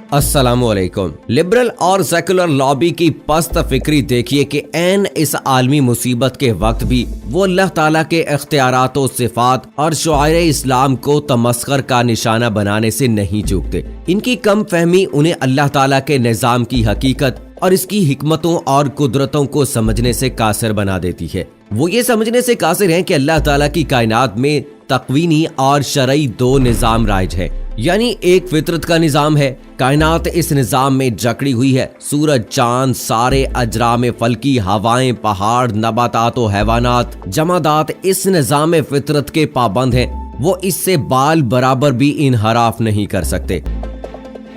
अस्सलामुअलैकुम। लिबरल और secular lobby की पस्त फिक्री देखिए कि ऐन इस आलमी मुसीबत के वक्त भी वो अल्लाह ताला के इख्तियारात व सिफात और शुआरे इस्लाम को तमस्खर का निशाना बनाने से नहीं चूकते। इनकी कम फहमी उन्हें अल्लाह ताला के निज़ाम की हकीकत और इसकी हिकमतों और कुदरतों को समझने से कासिर बना देती है। वो ये समझने से कासिर हैं कि अल्लाह ताला की कायनात में तकवीनी और शरई दो निज़ाम राइज है, यानी एक फितरत का निज़ाम है। कायनात इस निज़ाम में जकड़ी हुई है। सूरज, चांद, सारे अजराम फल्की, हवाएं, पहाड़, नबातात व हैवानात, जमादात इस निज़ाम फितरत के पाबंद हैं। वो इससे बाल बराबर भी इनहराफ नहीं कर सकते।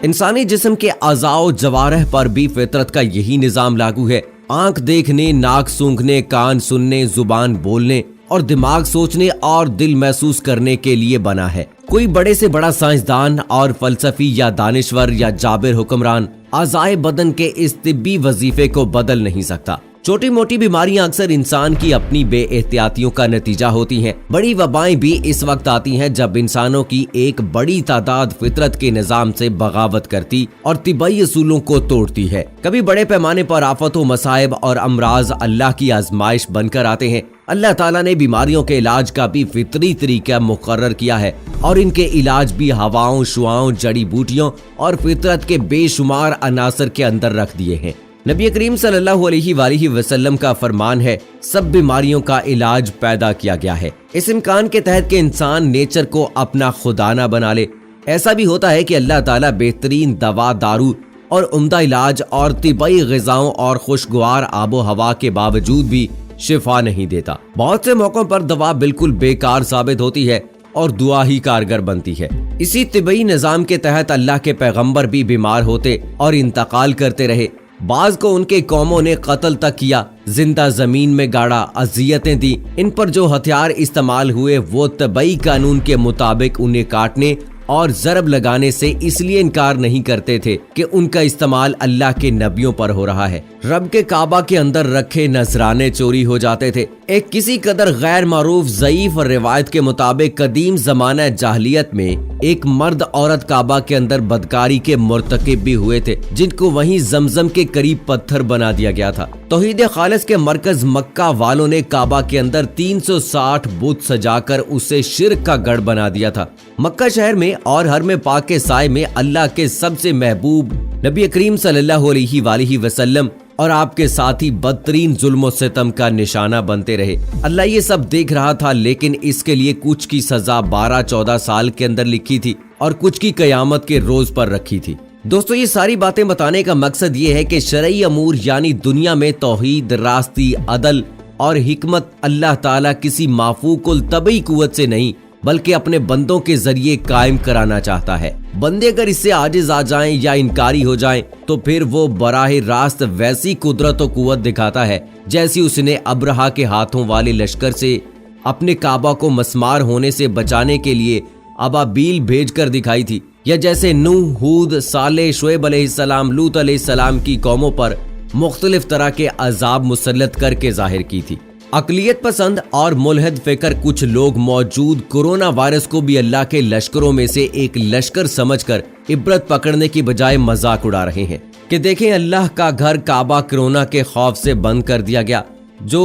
इंसानी जिस्म के अज़ाओ जवारह पर भी फितरत का यही निज़ाम लागू है। आंख देखने, नाक सूंघने, कान सुनने, जुबान बोलने और दिमाग सोचने और दिल महसूस करने के लिए बना है। कोई बड़े से बड़ा साइंसदान और फलसफी या दानिश्वर या जाबिर हुक्मरान अज़ाए बदन के इस तिब्बी वजीफे को बदल नहीं सकता। छोटी मोटी बीमारियां अक्सर इंसान की अपनी बेएहतियातियों का नतीजा होती हैं। बड़ी वबाएं भी इस वक्त आती हैं जब इंसानों की एक बड़ी तादाद फितरत के निज़ाम से बगावत करती और तिबाई असूलों को तोड़ती है। कभी बड़े पैमाने पर आफतों, मसाइब और अमराज अल्लाह की आजमाइश बनकर आते हैं। अल्लाह ताला ने बीमारियों के इलाज का भी फितरी तरीका मुकर्रर किया है और इनके इलाज भी हवाओं, शुआओं, जड़ी बूटियों और फितरत के बेशुमार अनासर के अंदर रख दिए हैं। नबी करीम सल्लल्लाहु अलैहि वसल्लम का फरमान है, सब बीमारियों का इलाज पैदा किया गया है, इस इम्कान के तहत कि इंसान नेचर को अपना खुदा ना बना ले। ऐसा भी होता है कि अल्लाह ताला बेहतरीन दवा, दारू और उम्दा इलाज और तिबाई ग़िज़ाओं और खुशगवार आबो हवा के बावजूद भी शिफा नहीं देता। बहुत से मौकों पर दवा बिल्कुल बेकार साबित होती है और दुआ ही कारगर बनती है। इसी तिबाई निज़ाम के तहत अल्लाह के पैगंबर भी बीमार होते और इंतकाल करते रहे। बाज को उनके कौमों ने कत्ल तक किया, जिंदा जमीन में गाड़ा, अजियतें दी। इन पर जो हथियार इस्तेमाल हुए वो तबई कानून के मुताबिक उन्हें काटने और जरब लगाने से इसलिए इनकार नहीं करते थे कि उनका इस्तेमाल अल्लाह के नबियों पर हो रहा है। रब के काबा के अंदर रखे नजराने चोरी हो जाते थे। एक किसी कदर गैर मारूफ ज़ईफ रिवायत के मुताबिक कदीम जमाना जाहलियत में एक मर्द औरत काबा के अंदर बदकारी के मुर्तकिब भी हुए थे, जिनको वहीं जमजम के करीब पत्थर बना दिया गया था। तौहीद खालिस के मरकज मक्का वालों ने काबा के अंदर 360 बुत सजाकर उसे शिर्क का गढ़ बना दिया था। मक्का शहर में और हरम पाक के साए में अल्लाह के सबसे महबूब नबी करीम सल्लल्लाहु अलैहि वसल्लम और आपके साथी बदतरीन जुल्म और सितम का निशाना बनते रहे। अल्लाह ये सब देख रहा था, लेकिन इसके लिए कुछ की सजा 12-14 साल के अंदर लिखी थी और कुछ की कयामत के रोज पर रखी थी। दोस्तों, ये सारी बातें बताने का मकसद ये है कि शरई अमूर यानी दुनिया में तौहीद, रास्ती, अदल और हिकमत अल्लाह ताला किसी माफूकुल तबई कुव्वत से नहीं बल्कि अपने बंदों के जरिए कायम कराना चाहता है। बंदे अगर इससे आजिज आ जाएं या इनकारी हो जाएं तो फिर वो बराह रास्त वैसी कुदरत और कुव्वत दिखाता है जैसी उसने अब्रहा के हाथों वाले लश्कर से अपने काबा को मस्मार होने से बचाने के लिए अबाबील भेजकर दिखाई थी, या जैसे नूह, हूद, सालेह, शुएब अलैहिस्सलाम, लूत अलैहिस्सलाम की कौमों पर मुख्तलिफ तरह के अजाब मुसल्लत करके जाहिर की थी। अकलियत पसंद और मुल्हिद फिकर कुछ लोग मौजूद कोरोना वायरस को भी अल्लाह के लश्करों में से एक लश्कर समझकर इबरत पकड़ने की बजाय मजाक उड़ा रहे हैं कि देखें, अल्लाह का घर काबा कोरोना के खौफ से बंद कर दिया गया। जो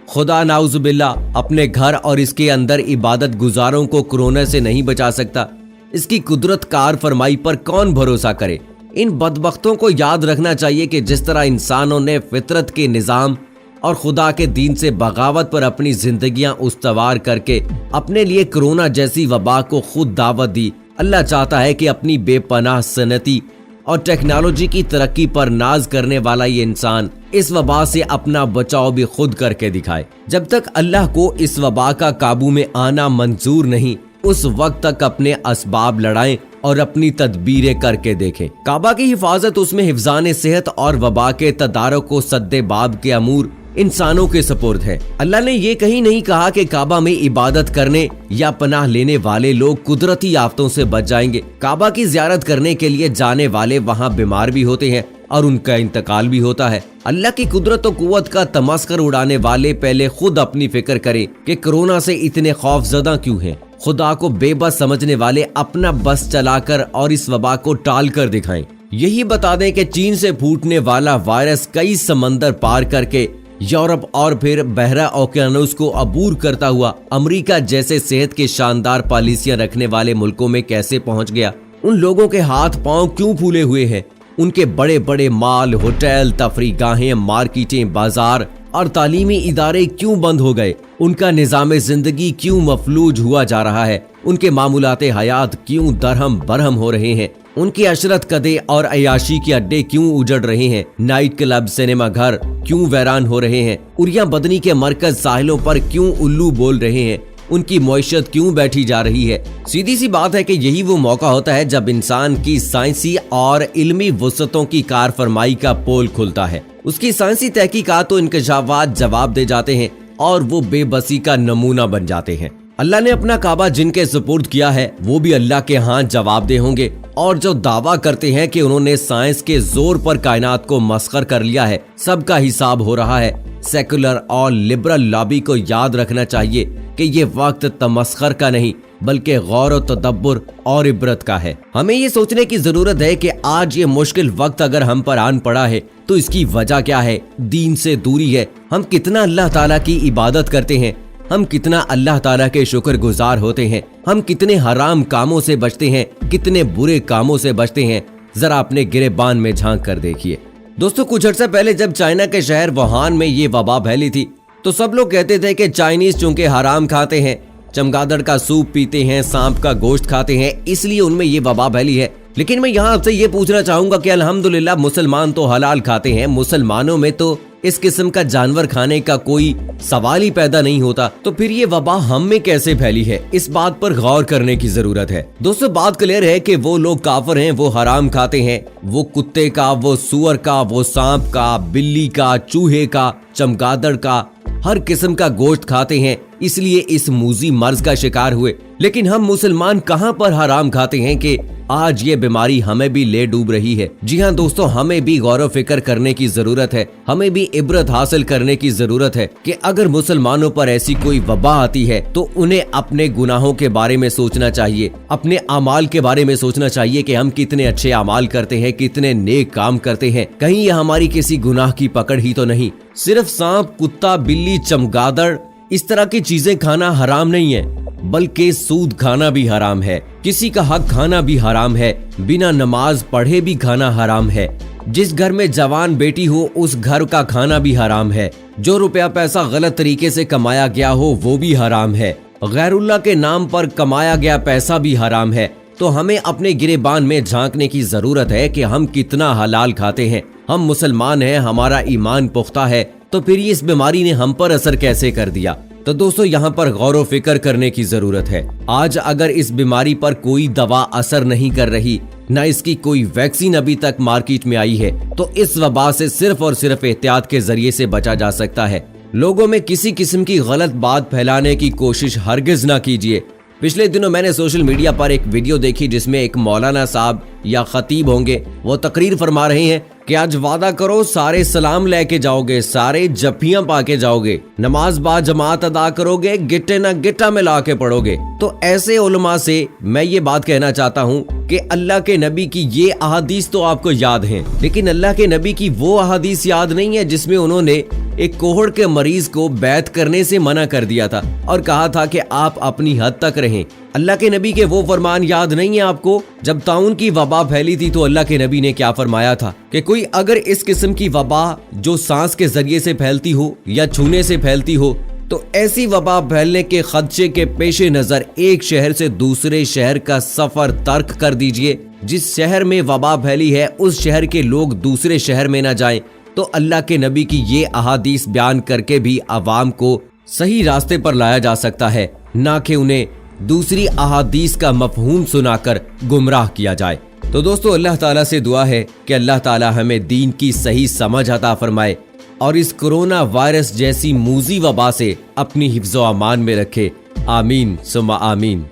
खुदा नाउजुबिल्लाह अपने घर और इसके अंदर इबादत गुजारों को कोरोना से नहीं बचा सकता, इसकी कुदरत कार फरमाई पर कौन भरोसा करे। इन बदबख्तों को याद रखना चाहिए कि जिस तरह इंसानों ने फितरत के निज़ाम और खुदा के दीन से बगावत पर अपनी जिंदगियां उस्तवार करके अपने लिए कोरोना जैसी वबा को खुद दावत दी, अल्लाह चाहता है कि अपनी बेपनाह सनती और टेक्नोलॉजी की तरक्की पर नाज करने वाला ये इंसान इस वबा से अपना बचाव भी खुद करके दिखाए। जब तक अल्लाह को इस वबा का काबू में आना मंजूर नहीं, उस वक्त तक अपने असबाब लड़ाएं और अपनी तदबीरें करके देखें। काबा की हिफाजत, उसमें हिफ्जान सेहत और वबा के तदारुक को सद्दे बाब के अमूर इंसानों के सपुर्द है। अल्लाह ने ये कहीं नहीं कहा कि काबा में इबादत करने या पनाह लेने वाले लोग कुदरती आफतों से बच जाएंगे। काबा की जियारत करने के लिए जाने वाले वहाँ बीमार भी होते हैं और उनका इंतकाल भी होता है। अल्लाह की कुदरत और कुव्वत का तमस्खर उड़ाने वाले पहले खुद अपनी फिक्र करें कि कोरोना से इतने खौफजदा क्यों हैं। खुदा को बेबस समझने वाले अपना बस चलाकर और इस वबा को टाल कर दिखाएं। यही बता दें कि चीन से फूटने वाला वायरस कई समंदर पार करके यूरोप और फिर बहरा ओकियानूस को अबूर करता हुआ अमेरिका जैसे सेहत के शानदार पॉलिसियां रखने वाले मुल्कों में कैसे पहुंच गया। उन लोगों के हाथ पांव क्यों फूले हुए हैं, उनके बड़े बड़े माल, होटल, तफरीगाहें, मार्केटें, बाजार और तालीमी इदारे क्यों बंद हो गए, उनका निजाम जिंदगी क्यों मफलूज हुआ जा रहा है, उनके मामूलाते हयात क्यों दरहम बरहम हो रहे हैं, उनकी अशरत कदे और अयाशी के अड्डे क्यों उजड़ रहे हैं, नाइट क्लब, सिनेमा घर क्यों वैरान हो रहे हैं, उरिया बदनी के मरकज साहिलों पर क्यों उल्लू बोल रहे हैं, उनकी मईशत क्यों बैठी जा रही है। सीधी सी बात है कि यही वो मौका होता है जब इंसान की साइंसी और इल्मी वुसअतों की कार फरमाई का पोल खुलता है। उसकी साइंसी तहकीकात और इंकशाफात जवाब दे जाते हैं और वो बेबसी का नमूना बन जाते हैं। अल्लाह ने अपना काबा जिनके सुपुर्द किया है वो भी अल्लाह के यहाँ जवाबदेह होंगे, और जो दावा करते हैं कि उन्होंने साइंस के जोर पर कायनात को मस्खर कर लिया है, सबका हिसाब हो रहा है। सेकुलर और लिबरल लॉबी को याद रखना चाहिए कि ये वक्त तमस्खर का नहीं बल्कि गौर और तदब्बुर और इबरत का है। हमें ये सोचने की जरूरत है कि आज ये मुश्किल वक्त अगर हम पर आन पड़ा है तो इसकी वजह क्या है। दीन से दूरी है। हम कितना अल्लाह ताला की इबादत करते हैं, हम कितना अल्लाह ताला के शुक्रगुजार होते हैं, हम कितने हराम कामों से बचते हैं, कितने बुरे कामों से बचते हैं, जरा अपने गिरेबान में झांक कर देखिए। दोस्तों, कुछ अर्सा पहले जब चाइना के शहर वुहान में ये वबा फैली थी तो सब लोग कहते थे कि चाइनीज चूंकि हराम खाते हैं, चमगादड़ का सूप पीते हैं, सांप का गोश्त खाते हैं, इसलिए उनमें ये वबा फैली है। लेकिन मैं यहाँ आपसे ये पूछना चाहूंगा कि अल्हम्दुलिल्लाह मुसलमान तो हलाल खाते हैं, मुसलमानों में तो इस किस्म का जानवर खाने का कोई सवाल ही पैदा नहीं होता, तो फिर ये वबा हम में कैसे फैली है, इस बात पर गौर करने की जरूरत है। दोस्तों, बात क्लियर है कि वो लोग काफिर हैं, वो हराम खाते हैं, वो कुत्ते का, वो सुअर का, वो सांप का, बिल्ली का, चूहे का, चमगादड़ का, हर किस्म का गोश्त खाते हैं, इसलिए इस मूजी मर्ज का शिकार हुए। लेकिन हम मुसलमान कहां पर हराम खाते हैं कि आज ये बीमारी हमें भी ले डूब रही है। जी हाँ दोस्तों, हमें भी गौर फिक्र करने की जरूरत है, हमें भी इबरत हासिल करने की जरूरत है कि अगर मुसलमानों पर ऐसी कोई वबा आती है तो उन्हें अपने गुनाहों के बारे में सोचना चाहिए, अपने अमाल के बारे में सोचना चाहिए कि हम कितने अच्छे अमाल करते हैं, कितने नेक काम करते हैं, कहीं ये हमारी किसी गुनाह की पकड़ ही तो नहीं। सिर्फ सांप, कुत्ता, बिल्ली, चमगादड़ इस तरह की चीजें खाना हराम नहीं है, बल्कि सूद खाना भी हराम है, किसी का हक खाना भी हराम है, बिना नमाज पढ़े भी खाना हराम है, जिस घर में जवान बेटी हो उस घर का खाना भी हराम है, जो रुपया पैसा गलत तरीके से कमाया गया हो वो भी हराम है, गैरुल्लाह के नाम पर कमाया गया पैसा भी हराम है। तो हमें अपने गिरेबान में झांकने की जरूरत है कि हम कितना हलाल खाते हैं। हम मुसलमान हैं, हमारा ईमान पुख्ता है, तो फिर इस बीमारी ने हम पर असर कैसे कर दिया। तो दोस्तों, यहाँ पर गौर व फिक्र करने की जरूरत है। आज अगर इस बीमारी पर कोई दवा असर नहीं कर रही, न इसकी कोई वैक्सीन अभी तक मार्केट में आई है, तो इस वबा से सिर्फ और सिर्फ एहतियात के जरिए से बचा जा सकता है। लोगों में किसी किस्म की गलत बात फैलाने की कोशिश हरगिज ना कीजिए। पिछले दिनों मैंने सोशल मीडिया पर एक वीडियो देखी जिसमें एक मौलाना साहब या खतीब होंगे, वो तकरीर फरमा रहे हैं कि आज वादा करो सारे सलाम लेके जाओगे, सारे जफ्फियां पाके जाओगे, नमाज बा जमात अदा करोगे, गिट्टे ना गिट्टा में ला के पढ़ोगे। तो ऐसे उलमा से मैं ये बात कहना चाहता हूँ कि अल्लाह के नबी की ये अहादीस तो आपको याद हैं, लेकिन अल्लाह के नबी की वो अहादीस याद नहीं है जिसमें उन्होंने एक कोहड़ के मरीज को बैत करने से मना कर दिया था और कहा था कि आप अपनी हद तक रहें। अल्लाह के नबी के वो फरमान याद नहीं है आपको? जब ताउन की वबा फैली थी तो अल्लाह के नबी ने क्या फरमाया था कि कोई अगर इस किस्म की वबा जो सांस के जरिए से फैलती हो या छूने से फैलती हो, तो ऐसी वबा फैलने के खदशे के पेश नजर एक शहर से दूसरे शहर का सफर तर्क कर दीजिए। जिस शहर में वबा फैली है उस शहर के लोग दूसरे शहर में न जाएं। तो अल्लाह के नबी की ये अहादीस बयान करके भी अवाम को सही रास्ते पर लाया जा सकता है, ना कि उन्हें दूसरी अहादीस का मफहूम सुनाकर गुमराह किया जाए। तो दोस्तों, अल्लाह ताला से दुआ है कि अल्लाह ताला हमें दीन की सही समझ अता फरमाए और इस कोरोना वायरस जैसी मूजी वबा से अपनी हिफ्ज़ व अमान में रखे। आमीन सुम्मा आमीन।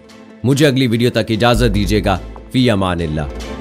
मुझे अगली वीडियो तक इजाजत दीजिएगा। फी अमानिल्लाह।